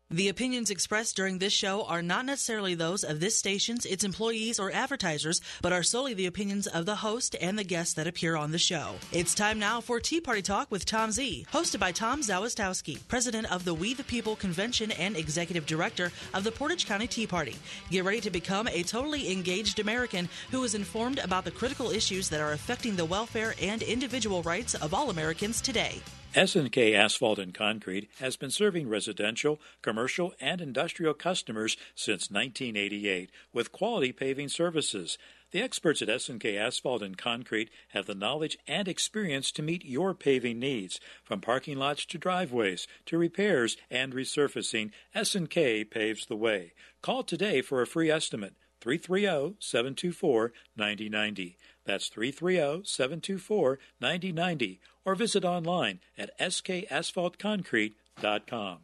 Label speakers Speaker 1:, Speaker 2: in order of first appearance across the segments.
Speaker 1: The opinions expressed during this show are not necessarily those of this station's, its employees, or advertisers, but are solely the opinions of the host and the guests that appear on the show. It's time now for Tea Party Talk with TomZ, hosted by Tom Zawistowski, president of the We the People Convention and executive director of the Portage County Tea Party. Get ready to become a totally engaged American who is informed about the critical issues that are affecting the welfare and individual rights of all Americans today.
Speaker 2: S&K Asphalt and Concrete has been serving residential, commercial, and industrial customers since 1988 with quality paving services. The experts at S&K Asphalt and Concrete have the knowledge and experience to meet your paving needs. From parking lots to driveways to repairs and resurfacing, S&K paves the way. Call today for a free estimate, 330-724-9090. That's 330-724-9090. Or visit online at skasphaltconcrete.com.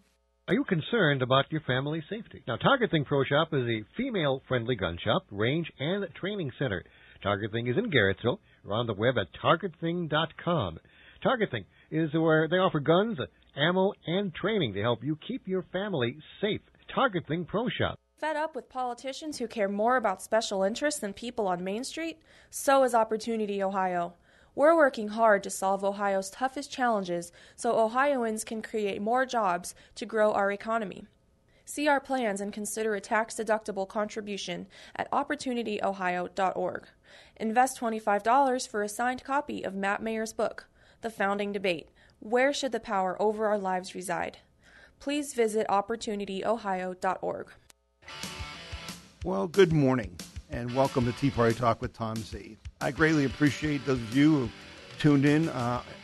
Speaker 3: Are you concerned about your family's safety? Now, Target Thing Pro Shop is a female-friendly gun shop, range, and training center. Target Thing is in Garrettsville. Or on the web at targetthing.com. Target Thing is where they offer guns, ammo, and training to help you keep your family safe. Target Thing Pro Shop.
Speaker 4: Fed up with politicians who care more about special interests than people on Main Street? So is Opportunity Ohio. We're working hard to solve Ohio's toughest challenges so Ohioans can create more jobs to grow our economy. See our plans and consider a tax-deductible contribution at opportunityohio.org. Invest $25 for a signed copy of Matt Mayer's book, The Founding Debate, Where Should the Power Over Our Lives Reside? Please visit opportunityohio.org.
Speaker 5: Well, good morning, and welcome to Tea Party Talk with TomZ. I greatly appreciate those of you who tuned in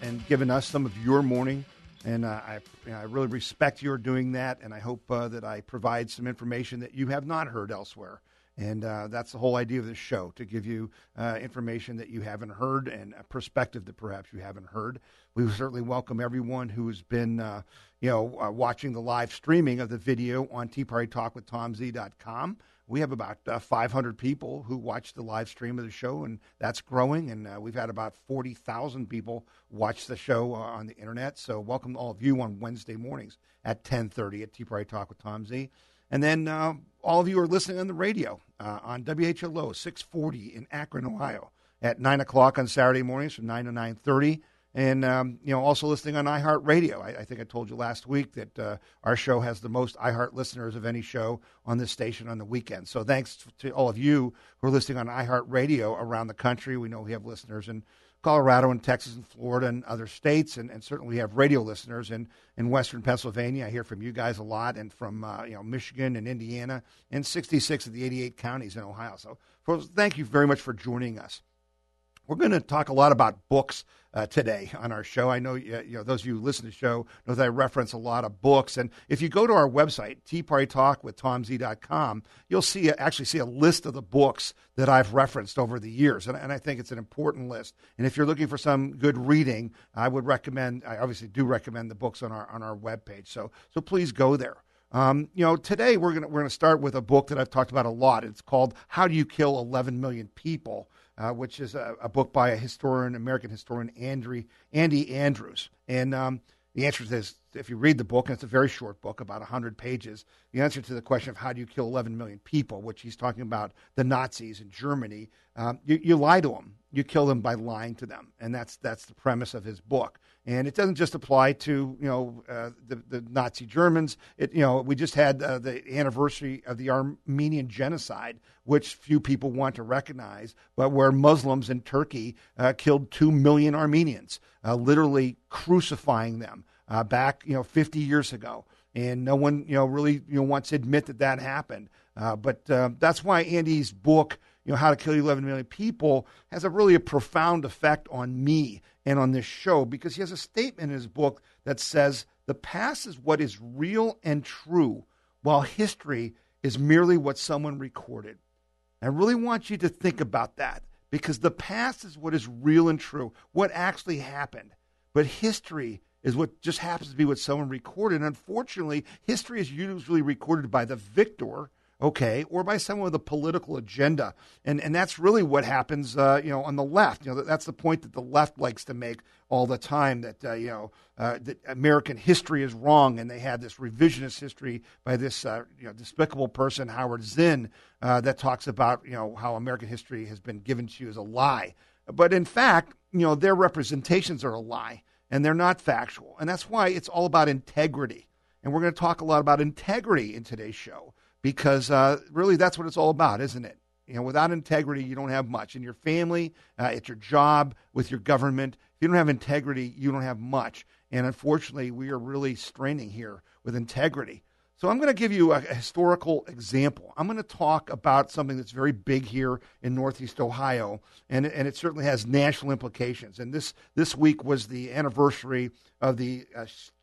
Speaker 5: and given us some of your morning, and I really respect your doing that, and I hope that I provide some information that you have not heard elsewhere. And that's the whole idea of this show, to give you information that you haven't heard and a perspective that perhaps you haven't heard. We certainly welcome everyone who's been watching the live streaming of the video on teapartytalkwithtomz.com. We have about 500 people who watch the live stream of the show, and that's growing. And we've had about 40,000 people watch the show on the Internet. So welcome all of you on Wednesday mornings at 10:30 at Tea Party Talk with Tom Z. And then all of you are listening on the radio on WHLO 640 in Akron, Ohio, at 9 o'clock on Saturday mornings from 9 to 9:30. And, also listening on iHeartRadio. I think I told you last week that our show has the most iHeart listeners of any show on this station on the weekend. So thanks to all of you who are listening on iHeartRadio around the country. We know we have listeners in Colorado and Texas and Florida and other states, and certainly we have radio listeners in western Pennsylvania. I hear from you guys a lot, and from Michigan and Indiana, and 66 of the 88 counties in Ohio. So thank you very much for joining us. We're going to talk a lot about books today on our show. I know, those of you who listen to the show know that I reference a lot of books. And if you go to our website, teapartytalkwithtomz.com, you'll actually see a list of the books that I've referenced over the years. And I think it's an important list. And if you're looking for some good reading, I obviously do recommend the books on our webpage. So please go there. Today we're going to start with a book that I've talked about a lot. It's called How Do You Kill 11 Million People? Which is a book by American historian Andy Andrews. And the answer is, if you read the book, and it's a very short book, about 100 pages, the answer to the question of how do you kill 11 million people, which he's talking about the Nazis in Germany, you lie to them. You kill them by lying to them. And that's the premise of his book. And it doesn't just apply to the Nazi Germans. We just had the anniversary of the Armenian genocide, which few people want to recognize, but where Muslims in Turkey killed 2 million Armenians, literally crucifying them back 50 years ago. And no one really wants to admit that happened. But that's why Andy's book, How to Kill 11 Million People, has a profound effect on me and on this show, because he has a statement in his book that says, the past is what is real and true, while history is merely what someone recorded. I really want you to think about that, because the past is what is real and true, what actually happened. But history is what just happens to be what someone recorded. And unfortunately, history is usually recorded by the victor okay, or by someone with a political agenda. And that's really what happens, on the left. That's the point that the left likes to make all the time, that, that American history is wrong, and they had this revisionist history by this, despicable person, Howard Zinn, that talks about, how American history has been given to you as a lie. But in fact, their representations are a lie, and they're not factual. And that's why it's all about integrity. And we're going to talk a lot about integrity in today's show, because really that's what it's all about, isn't it? Without integrity, you don't have much. In your family, at your job, with your government, if you don't have integrity, you don't have much. And unfortunately, we are really straining here with integrity. So I'm going to give you a historical example. I'm going to talk about something that's very big here in Northeast Ohio, and it certainly has national implications. And this week was the anniversary of the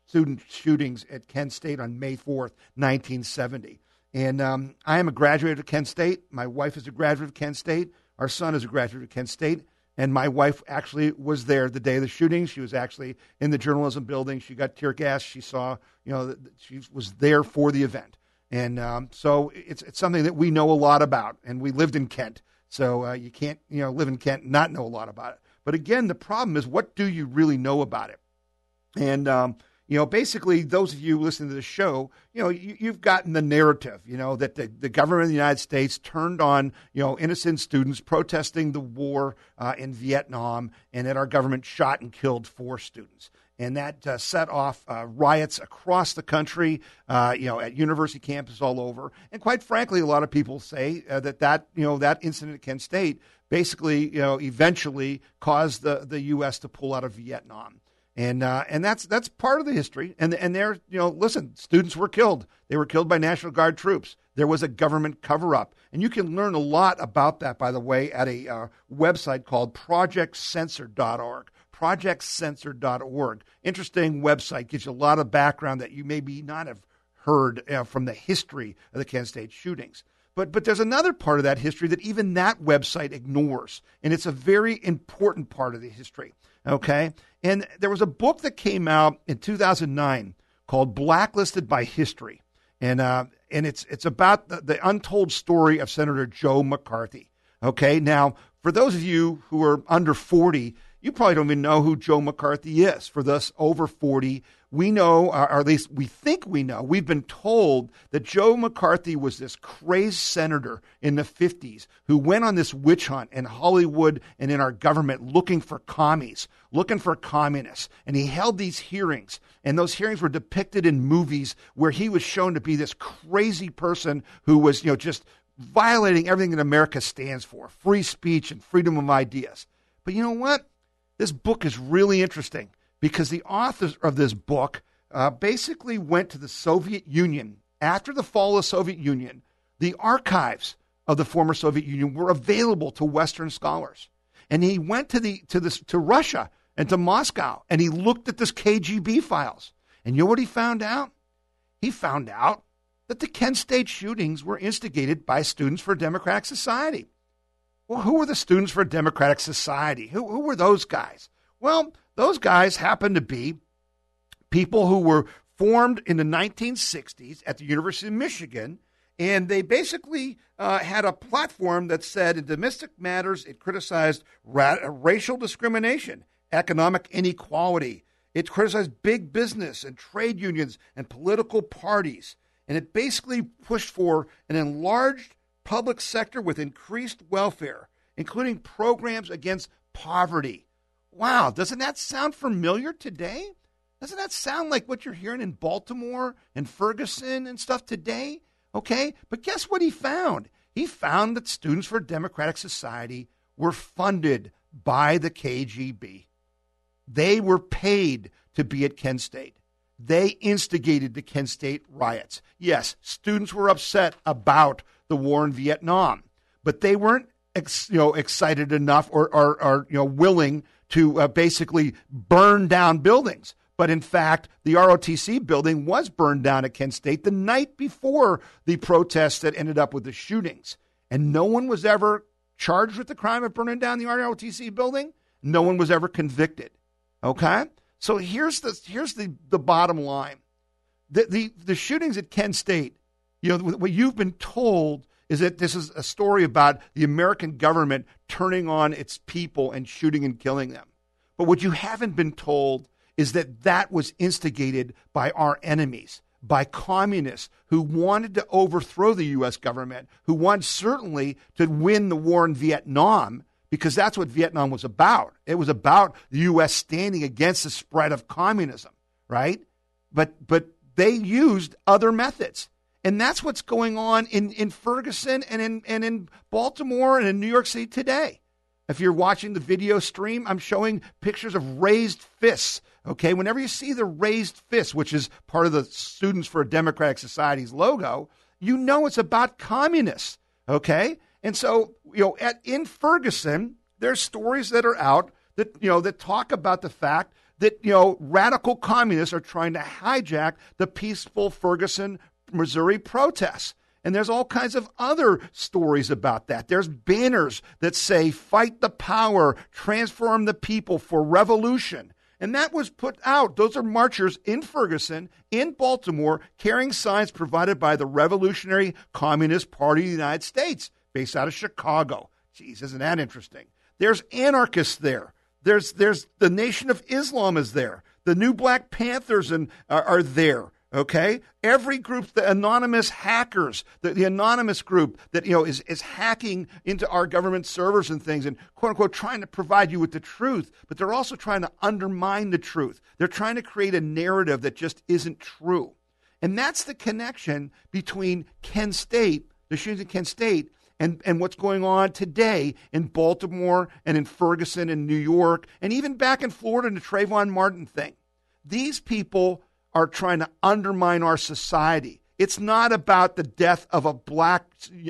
Speaker 5: student shootings at Kent State on May 4th, 1970. And I am a graduate of Kent State. My wife is a graduate of Kent State. Our son is a graduate of Kent State. And my wife actually was there the day of the shooting. She was actually in the journalism building. She got tear gas. She saw, she was there for the event. And so it's something that we know a lot about. And we lived in Kent. So you can't, live in Kent and not know a lot about it. But again, the problem is, what do you really know about it? And basically, those of you listening to the show, you've gotten the narrative, that the government of the United States turned on, innocent students protesting the war in Vietnam, and that our government shot and killed 4 students. And that set off riots across the country, at university campuses all over. And quite frankly, a lot of people say that incident at Kent State basically, eventually caused the U.S. to pull out of Vietnam. And that's part of the history. And there, listen, students were killed. They were killed by National Guard troops. There was a government cover-up. And you can learn a lot about that, by the way, at a website called projectcensored.org. Projectcensored.org. Interesting website. Gives you a lot of background that you maybe not have heard from the history of the Kent State shootings. But there's another part of that history that even that website ignores. And it's a very important part of the history. Okay? And there was a book that came out in 2009 called Blacklisted by History. And it's about the untold story of Senator Joe McCarthy. Okay? Now, for those of you who are under 40, you probably don't even know who Joe McCarthy is. For us over 40, we know, or at least we think we know, we've been told that Joe McCarthy was this crazed senator in the 50s who went on this witch hunt in Hollywood and in our government looking for commies, looking for communists. And he held these hearings, and those hearings were depicted in movies where he was shown to be this crazy person who was, just violating everything that America stands for, free speech and freedom of ideas. But you know what? This book is really interesting because the author of this book basically went to the Soviet Union. After the fall of the Soviet Union, the archives of the former Soviet Union were available to Western scholars. And he went to Russia and to Moscow, and he looked at this KGB files. And you know what he found out? He found out that the Kent State shootings were instigated by Students for a Democratic Society. Well, who were the Students for a Democratic Society? Who were those guys? Well, those guys happened to be people who were formed in the 1960s at the University of Michigan, and they basically had a platform that said in domestic matters it criticized racial discrimination, economic inequality. It criticized big business and trade unions and political parties, and it basically pushed for an enlarged public sector with increased welfare, including programs against poverty. Wow, doesn't that sound familiar today? Doesn't that sound like what you're hearing in Baltimore and Ferguson and stuff today? Okay, but guess what he found? He found that Students for a Democratic Society were funded by the KGB. They were paid to be at Kent State. They instigated the Kent State riots. Yes, students were upset about the war in Vietnam, but they weren't excited enough or willing to basically burn down buildings. But in fact, the ROTC building was burned down at Kent State the night before the protests that ended up with the shootings. And no one was ever charged with the crime of burning down the ROTC building. No one was ever convicted. Okay? So here's the bottom line. The shootings at Kent State What you've been told is that this is a story about the American government turning on its people and shooting and killing them. But what you haven't been told is that that was instigated by our enemies, by communists who wanted to overthrow the U.S. government, who wanted certainly to win the war in Vietnam, because that's what Vietnam was about. It was about the U.S. standing against the spread of communism, right? But they used other methods. And that's what's going on in Ferguson and in Baltimore and in New York City today. If you're watching the video stream, I'm showing pictures of raised fists. Okay, whenever you see the raised fist, which is part of the Students for a Democratic Society's logo, you know it's about communists. Okay, and so in Ferguson, there's stories that are out that that talk about the fact that radical communists are trying to hijack the peaceful Ferguson, Missouri protests. And there's all kinds of other stories about that. There's banners that say, "Fight the power, transform the people for revolution." And that was put out. Those are marchers in Ferguson, in Baltimore, carrying signs provided by the Revolutionary Communist Party of the United States, based out of Chicago. Geez, isn't that interesting? There's anarchists there. There's the Nation of Islam is there. The New Black Panthers are there. Okay, every group, the anonymous hackers, the anonymous group that is hacking into our government servers and things, and quote unquote trying to provide you with the truth, but they're also trying to undermine the truth. They're trying to create a narrative that just isn't true, and that's the connection between Kent State, the shootings in Kent State, and what's going on today in Baltimore and in Ferguson and New York, and even back in Florida, the Trayvon Martin thing. These people are trying to undermine our society. It's not about the death of a black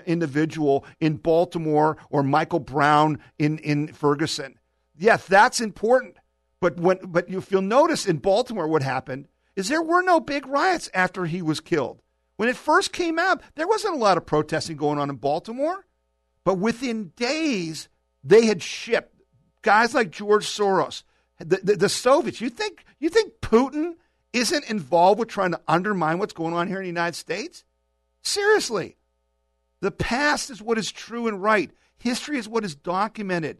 Speaker 5: individual in Baltimore or Michael Brown in Ferguson. Yes, that's important. But if you'll notice in Baltimore what happened is there were no big riots after he was killed. When it first came out, there wasn't a lot of protesting going on in Baltimore. But within days, they had shipped guys like George Soros, the Soviets. You think Putin isn't involved with trying to undermine what's going on here in the United States? Seriously. The past is what is true and right. History is what is documented.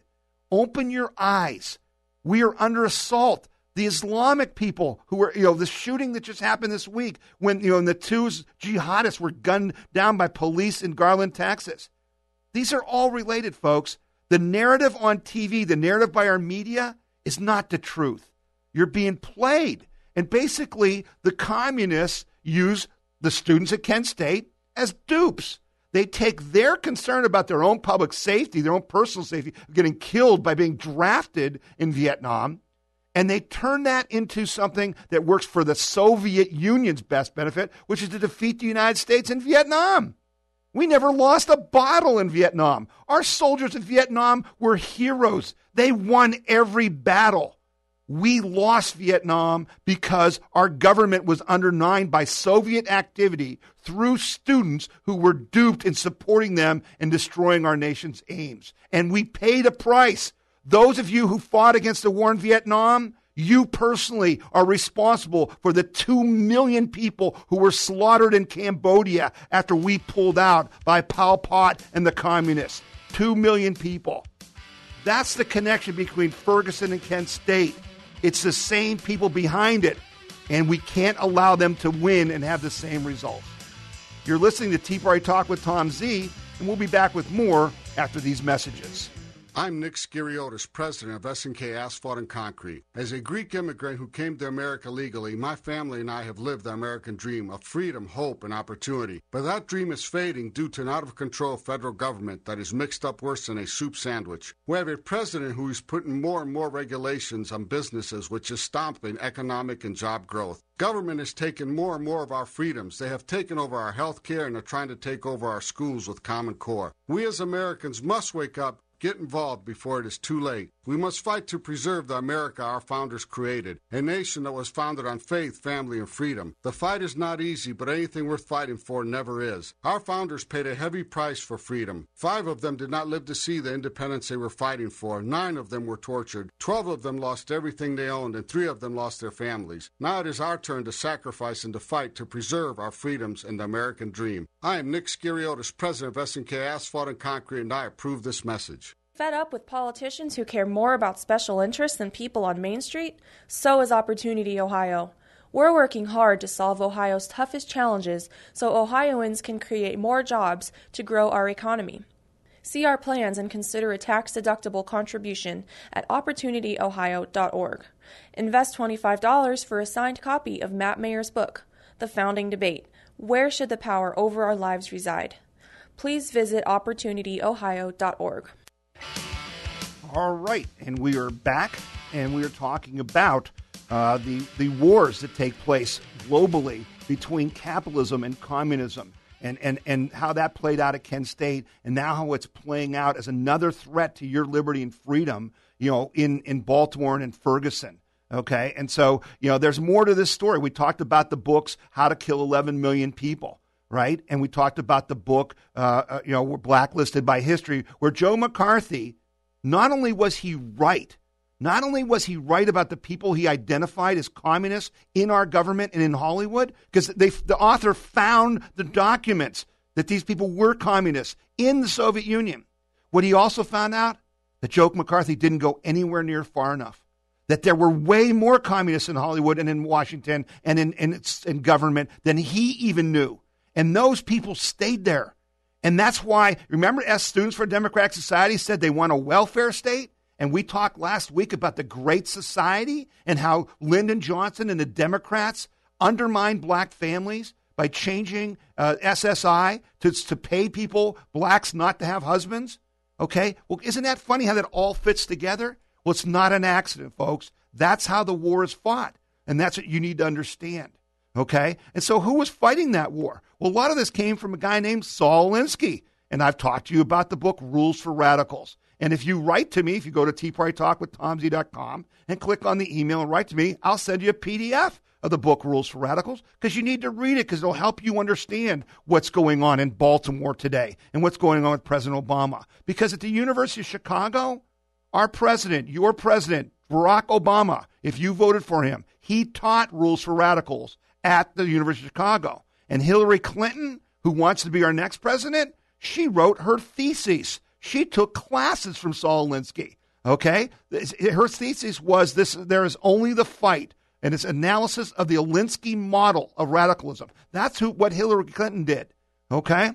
Speaker 5: Open your eyes. We are under assault. The Islamic people who were, the shooting that just happened this week when, the two jihadists were gunned down by police in Garland, Texas. These are all related, folks. The narrative on TV, the narrative by our media is not the truth. You're being played. And basically, the communists use the students at Kent State as dupes. They take their concern about their own public safety, their own personal safety, of getting killed by being drafted in Vietnam, and they turn that into something that works for the Soviet Union's best benefit, which is to defeat the United States in Vietnam. We never lost a battle in Vietnam. Our soldiers in Vietnam were heroes. They won every battle. We lost Vietnam because our government was undermined by Soviet activity through students who were duped in supporting them and destroying our nation's aims. And we paid a price. Those of you who fought against the war in Vietnam, you personally are responsible for the 2 million people who were slaughtered in Cambodia after we pulled out by Pol Pot and the communists. 2 million people. That's the connection between Ferguson and Kent State. It's the same people behind it, and we can't allow them to win and have the same results. You're listening to Tea Party Talk with Tom Z, and we'll be back with more after these messages.
Speaker 6: I'm Nick Skiriotis, president of S&K Asphalt and Concrete. As a Greek immigrant who came to America legally, my family and I have lived the American dream of freedom, hope, and opportunity. But that dream is fading due to an out-of-control federal government that is mixed up worse than a soup sandwich. We have a president who is putting more and more regulations on businesses, which is stomping economic and job growth. Government has taken more and more of our freedoms. They have taken over our health care and are trying to take over our schools with Common Core. We as Americans must wake up. Get involved before it is too late. We must fight to preserve the America our founders created, a nation that was founded on faith, family, and freedom. The fight is not easy, but anything worth fighting for never is. Our founders paid a heavy price for freedom. 5 of them did not live to see the independence they were fighting for. 9 of them were tortured. 12 of them lost everything they owned, and 3 of them lost their families. Now it is our turn to sacrifice and to fight to preserve our freedoms and the American dream. I am Nick Skiriotis, president of SNK Asphalt and Concrete, and I approve this message.
Speaker 4: Fed up with politicians who care more about special interests than people on Main Street? So is Opportunity Ohio. We're working hard to solve Ohio's toughest challenges so Ohioans can create more jobs to grow our economy. See our plans and consider a tax-deductible contribution at opportunityohio.org. Invest $25 for a signed copy of Matt Mayer's book, The Founding Debate: Where Should the Power Over Our Lives Reside? Please visit opportunityohio.org.
Speaker 5: All right, and we are back, and we are talking about the wars that take place globally between capitalism and communism, and how that played out at Kent State, and now how it's playing out as another threat to your liberty and freedom, in Baltimore and in Ferguson. Okay, and so, there's more to this story. We talked about the books, How to Kill 11 Million People, right? And we talked about the book, we're blacklisted by history, where Joe McCarthy, not only was he right about the people he identified as communists in our government and in Hollywood, because the author found the documents that these people were communists in the Soviet Union. What he also found out, that Joe McCarthy didn't go anywhere near far enough. That there were way more communists in Hollywood and in Washington and in government than he even knew. And those people stayed there. And that's why, remember, as Students for a Democratic Society said they want a welfare state? And we talked last week about the Great Society and how Lyndon Johnson and the Democrats undermined black families by changing SSI to pay people, blacks, not to have husbands. Okay? Well, isn't that funny how that all fits together? Well, it's not an accident, folks. That's how the war is fought. And that's what you need to understand. Okay? And so who was fighting that war? Well, a lot of this came from a guy named Saul Alinsky. And I've talked to you about the book Rules for Radicals. And if you write to me, if you go to teapartytalkwithtomz.com and click on the email and write to me, I'll send you a PDF of the book Rules for Radicals, because you need to read it, because it'll help you understand what's going on in Baltimore today and what's going on with President Obama. Because at the University of Chicago, our president, your president, Barack Obama, if you voted for him, he taught Rules for Radicals at the University of Chicago. And Hillary Clinton, who wants to be our next president, she wrote her thesis. She took classes from Saul Alinsky. Okay? Her thesis was this: there is only the fight, and it's analysis of the Alinsky model of radicalism. That's what Hillary Clinton did. Okay?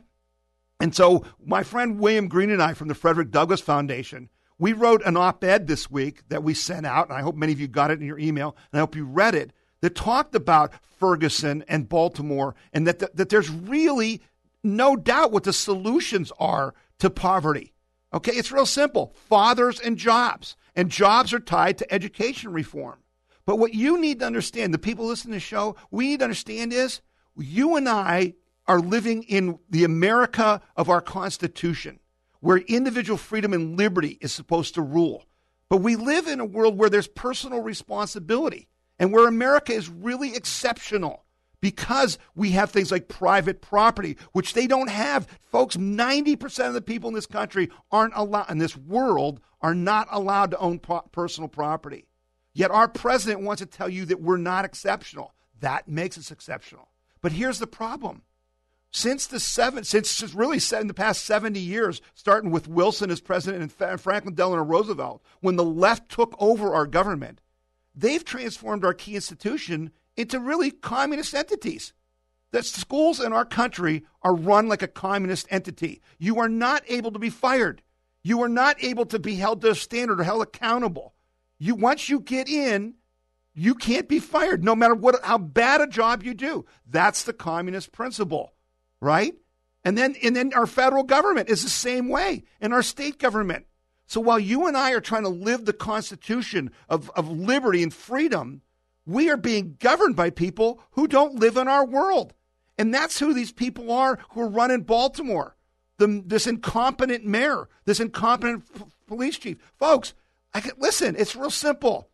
Speaker 5: And so my friend William Green and I from the Frederick Douglass Foundation, we wrote an op-ed this week that we sent out, and I hope many of you got it in your email, and I hope you read it, that talked about Ferguson and Baltimore, and that there's really no doubt what the solutions are to poverty. Okay, it's real simple. Fathers and jobs are tied to education reform. But what you need to understand, the people listening to the show, we need to understand is you and I are living in the America of our Constitution, where individual freedom and liberty is supposed to rule. But we live in a world where there's personal responsibility, and where America is really exceptional because we have things like private property, which they don't have. Folks, 90% of the people in this country in this world are not allowed to own personal property. Yet our president wants to tell you that we're not exceptional. That makes us exceptional. But here's the problem. Since really in the past 70 years, starting with Wilson as president and Franklin Delano Roosevelt, when the left took over our government, they've transformed our key institution into really communist entities. The schools in our country are run like a communist entity. You are not able to be fired. You are not able to be held to a standard or held accountable. Once you get in, you can't be fired, no matter how bad a job you do. That's the communist principle, right? And then our federal government is the same way, and our state government. So while you and I are trying to live the Constitution of liberty and freedom, we are being governed by people who don't live in our world. And that's who these people are who are running Baltimore. This incompetent mayor, this incompetent police chief. Folks, Listen, it's real simple.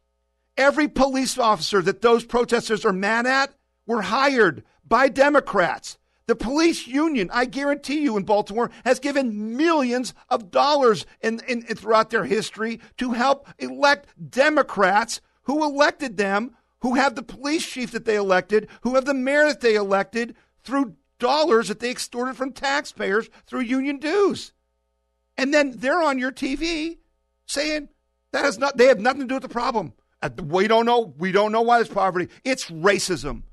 Speaker 5: Every police officer that those protesters are mad at were hired by Democrats. The police union, I guarantee you, in Baltimore, has given millions of dollars in throughout their history to help elect Democrats who elected them, who have the police chief that they elected, who have the mayor that they elected through dollars that they extorted from taxpayers through union dues. And then they're on your TV saying they have nothing to do with the problem. We don't know why there's poverty. It's racism.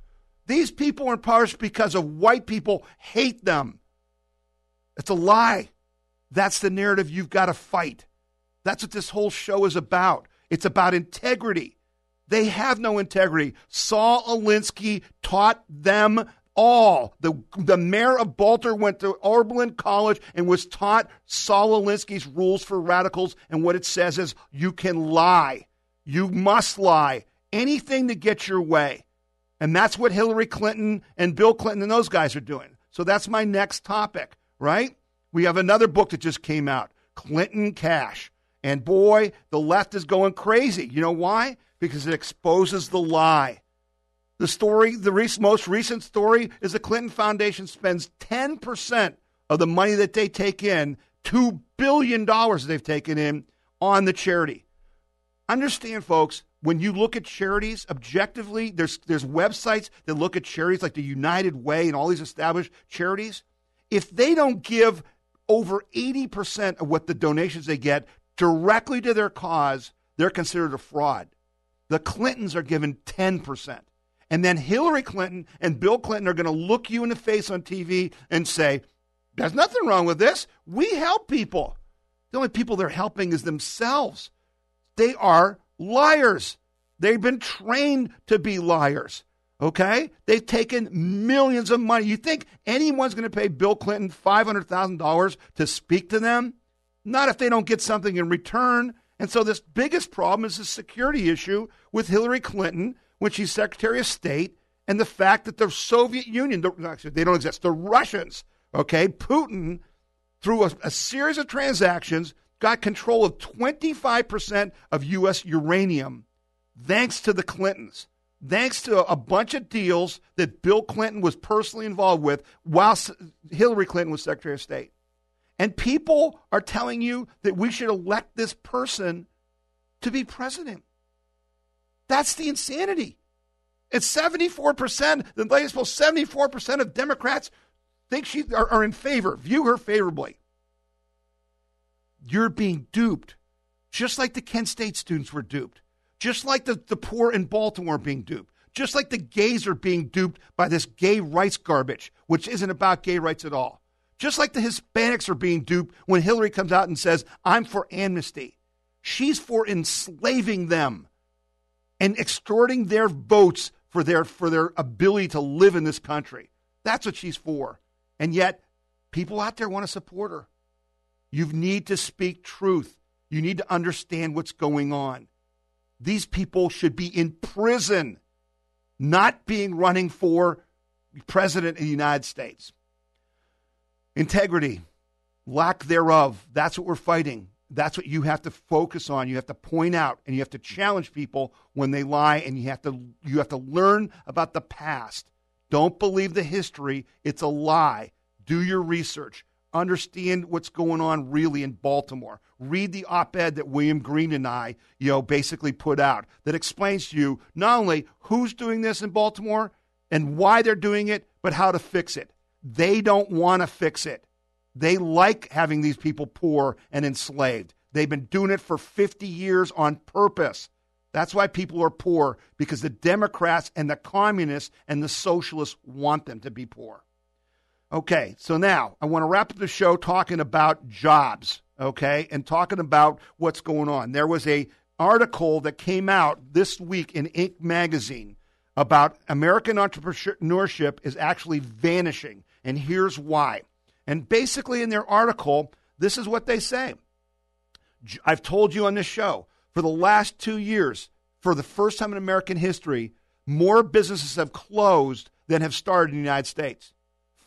Speaker 5: These people are impoverished because of white people hate them. It's a lie. That's the narrative you've got to fight. That's what this whole show is about. It's about integrity. They have no integrity. Saul Alinsky taught them all. The mayor of Baltimore went to Oberlin College and was taught Saul Alinsky's rules for radicals, and what it says is you can lie. You must lie. Anything to get your way. And that's what Hillary Clinton and Bill Clinton and those guys are doing. So that's my next topic, right? We have another book that just came out, Clinton Cash. And boy, the left is going crazy. You know why? Because it exposes the lie. The story, most recent story, is the Clinton Foundation spends 10% of the money that they take in, $2 billion they've taken in, on the charity. Understand, folks, when you look at charities objectively, there's websites that look at charities like the United Way and all these established charities. If they don't give over 80% of what the donations they get directly to their cause, they're considered a fraud. The Clintons are given 10%. And then Hillary Clinton and Bill Clinton are going to look you in the face on TV and say, there's nothing wrong with this. We help people. The only people they're helping is themselves. They are liars. They've been trained to be liars, okay? They've taken millions of money. You think anyone's going to pay Bill Clinton $500,000 to speak to them? Not if they don't get something in return. And so this biggest problem is the security issue with Hillary Clinton when she's Secretary of State, and the fact that the Soviet Union, they don't exist, the Russians, okay, Putin, through a series of transactions, got control of 25% of U.S. uranium, thanks to the Clintons, thanks to a bunch of deals that Bill Clinton was personally involved with while Hillary Clinton was Secretary of State. And people are telling you that we should elect this person to be president. That's the insanity. It's 74%, the latest poll, 74% of Democrats think are in favor, view her favorably. You're being duped, just like the Kent State students were duped, just like the poor in Baltimore are being duped, just like the gays are being duped by this gay rights garbage, which isn't about gay rights at all. Just like the Hispanics are being duped when Hillary comes out and says, I'm for amnesty. She's for enslaving them and extorting their votes for their ability to live in this country. That's what she's for. And yet, people out there want to support her. You need to speak truth. You need to understand what's going on. These people should be in prison, not running for president of the United States. Integrity, lack thereof, that's what we're fighting. That's what you have to focus on. You have to point out, and you have to challenge people when they lie, and you have to learn about the past. Don't believe the history. It's a lie. Do your research. Understand what's going on really in Baltimore. Read the op-ed that William Green and I, basically put out that explains to you not only who's doing this in Baltimore and why they're doing it, but how to fix it. They don't want to fix it. They like having these people poor and enslaved. They've been doing it for 50 years on purpose. That's why people are poor, because the Democrats and the communists and the socialists want them to be poor. Okay, so now I want to wrap up the show talking about jobs, okay, and talking about what's going on. There was an article that came out this week in Inc. magazine about American entrepreneurship is actually vanishing, and here's why. And basically in their article, this is what they say. I've told you on this show, for the last 2 years, for the first time in American history, more businesses have closed than have started in the United States.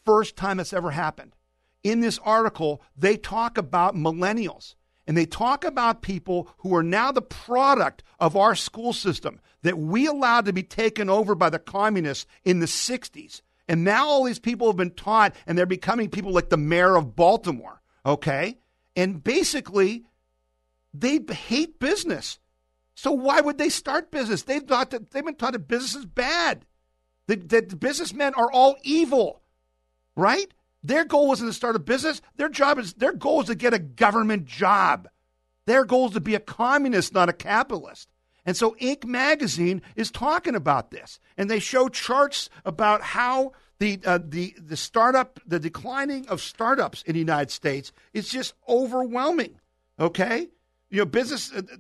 Speaker 5: First time it's ever happened. In this article, they talk about millennials. and they talk about people who are now the product of our school system that we allowed to be taken over by the communists in the 60s. And now all these people have been taught, and they're becoming people like the mayor of Baltimore, okay? And basically, they hate business. So why would they start business? They've been taught that business is bad, that the businessmen are all evil, right? Their goal wasn't to start a business. Their goal is to get a government job. Their goal is to be a communist, not a capitalist. And so Inc. magazine is talking about this, and they show charts about how the declining of startups in the United States is just overwhelming. Okay,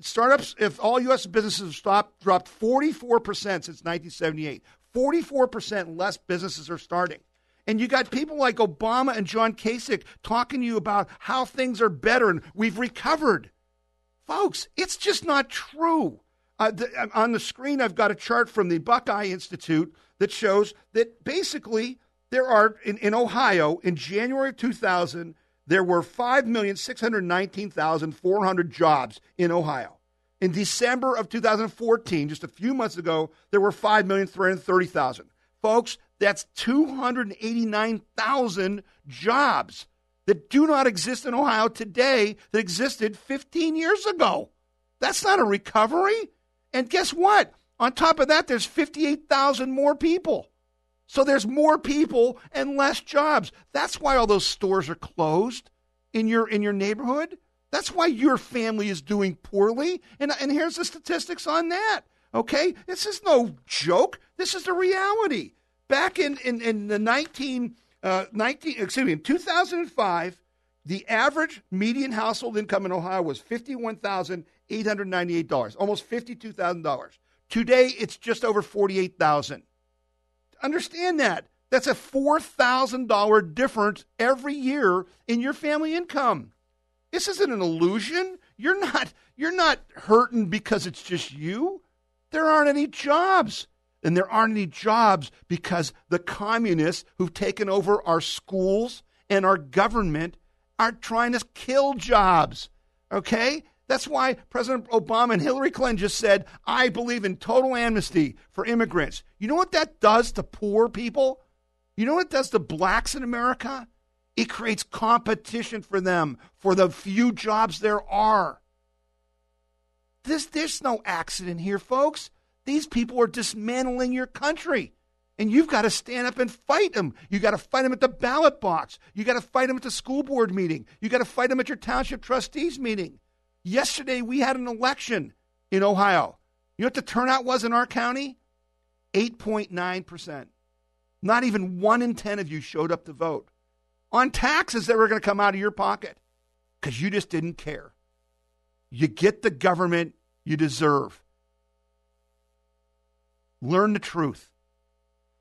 Speaker 5: startups. If all U.S. businesses have dropped 44% since 1978. 44% less businesses are starting. And you got people like Obama and John Kasich talking to you about how things are better and we've recovered. Folks, it's just not true. On the screen, I've got a chart from the Buckeye Institute that shows that basically there are, in Ohio, in January of 2000, there were 5,619,400 jobs in Ohio. In December of 2014, just a few months ago, there were 5,330,000. Folks, that's 289,000 jobs that do not exist in Ohio today that existed 15 years ago. That's not a recovery. And guess what? On top of that, there's 58,000 more people. So there's more people and less jobs. That's why all those stores are closed in your neighborhood. That's why your family is doing poorly. And here's the statistics on that. Okay? This is no joke. This is the reality. Back in 2005, the average median household income in Ohio was $51,898, almost $52,000. Today, it's just over $48,000. Understand that. That's a $4,000 difference every year in your family income. This isn't an illusion. You're not hurting because it's just you. There aren't any jobs. And there aren't any jobs because the communists who've taken over our schools and our government are trying to kill jobs. Okay? That's why President Obama and Hillary Clinton just said, I believe in total amnesty for immigrants. You know what that does to poor people? You know what it does to blacks in America? It creates competition for them, for the few jobs there are. There's no accident here, folks. These people are dismantling your country, and you've got to stand up and fight them. You've got to fight them at the ballot box. You've got to fight them at the school board meeting. You've got to fight them at your township trustees meeting. Yesterday, we had an election in Ohio. You know what the turnout was in our county? 8.9%. Not even 1 in 10 of you showed up to vote on taxes that were going to come out of your pocket because you just didn't care. You get the government you deserve. Learn the truth.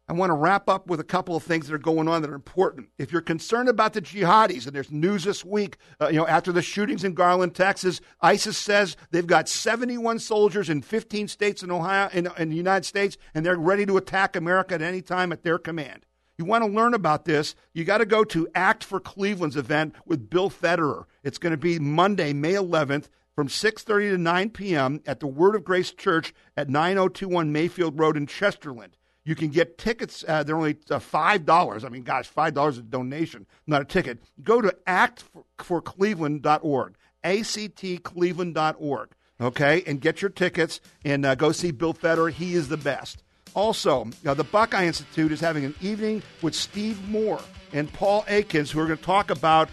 Speaker 5: I want to wrap up with a couple of things that are going on that are important. If you're concerned about the jihadis, and there's news this week, after the shootings in Garland, Texas, ISIS says they've got 71 soldiers in 15 states in Ohio, in the United States, and they're ready to attack America at any time at their command. You want to learn about this, you got to go to Act for Cleveland's event with Bill Federer. It's going to be Monday, May 11th, from 6:30 to 9 p.m. at the Word of Grace Church at 9021 Mayfield Road in Chesterland. You can get tickets. They're only $5. I mean, gosh, $5 is a donation, not a ticket. Go to actforcleveland.org, actcleveland.org, okay, and get your tickets and go see Bill Federer. He is the best. Also, the Buckeye Institute is having an evening with Steve Moore and Paul Akins, who are going to talk about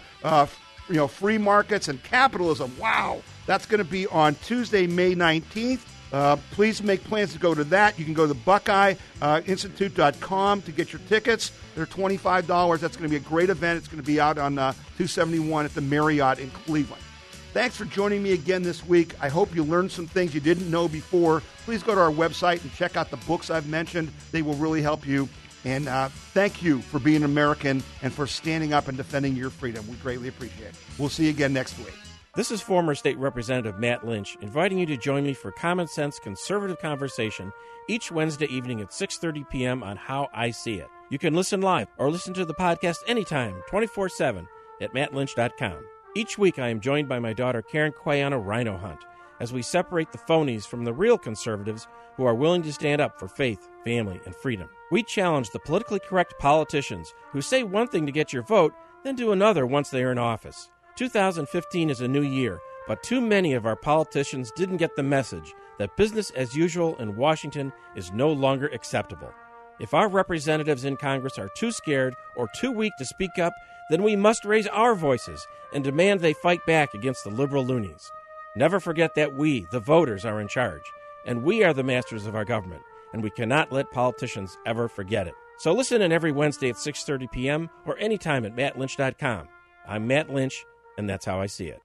Speaker 5: free markets and capitalism. Wow, that's going to be on Tuesday, May 19th. Please make plans to go to that. You can go to the BuckeyeInstitute.com to get your tickets. They're $25. That's going to be a great event. It's going to be out on 271 at the Marriott in Cleveland. Thanks for joining me again this week. I hope you learned some things you didn't know before. Please go to our website and check out the books I've mentioned. They will really help you. And thank you for being an American and for standing up and defending your freedom. We greatly appreciate it. We'll see you again next week.
Speaker 7: This is former State Representative Matt Lynch inviting you to join me for Common Sense Conservative Conversation each Wednesday evening at 6:30 p.m. on How I See It. You can listen live or listen to the podcast anytime, 24/7 at mattlynch.com. Each week I am joined by my daughter Karen Quay on a rhino hunt as we separate the phonies from the real conservatives who are willing to stand up for faith, family, and freedom. We challenge the politically correct politicians who say one thing to get your vote, then do another once they are in office. 2015 is a new year, but too many of our politicians didn't get the message that business as usual in Washington is no longer acceptable. If our representatives in Congress are too scared or too weak to speak up, then we must raise our voices and demand they fight back against the liberal loonies. Never forget that we, the voters, are in charge, and we are the masters of our government, and we cannot let politicians ever forget it. So listen in every Wednesday at 6:30 p.m. or anytime at mattlynch.com. I'm Matt Lynch, and that's how I see it.